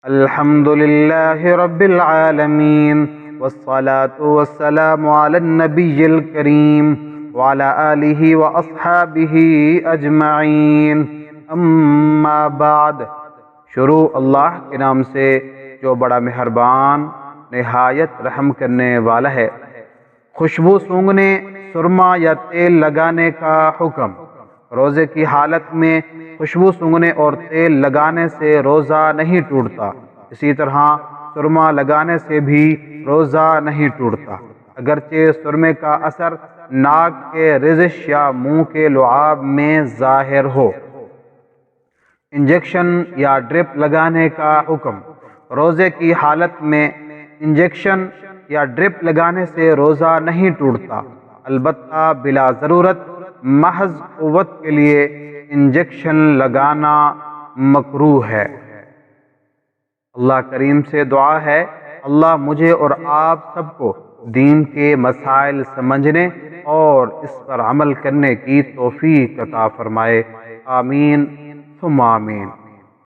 الحمد لله رب العالمين والصلاة والسلام على النبي الكريم وعلى آله وأصحابه أجمعین اما بعد۔ شروع اللہ کے نام سے جو بڑا مہربان نہایت رحم کرنے والا ہے۔ خوشبو سونگھنے، سرما یا تیل لگانے کا حکم۔ روزے کی حالت میں خوشبو سونگھنے اور تیل لگانے سے روزہ نہیں ٹوٹتا، اسی طرح سرما لگانے سے بھی روزہ نہیں ٹوٹتا، اگرچہ سرمے کا اثر ناک کے رزش یا منہ کے لعاب میں ظاہر ہو۔ انجیکشن یا ڈرپ لگانے کا حکم۔ روزے کی حالت میں انجیکشن یا ڈرپ لگانے سے روزہ نہیں ٹوٹتا، البتہ بلا ضرورت محض قوت کے لیے انجیکشن لگانا مکروہ ہے۔ اللہ کریم سے دعا ہے اللہ مجھے اور آپ سب کو دین کے مسائل سمجھنے اور اس پر عمل کرنے کی توفیق عطا فرمائے، آمین ثم آمین۔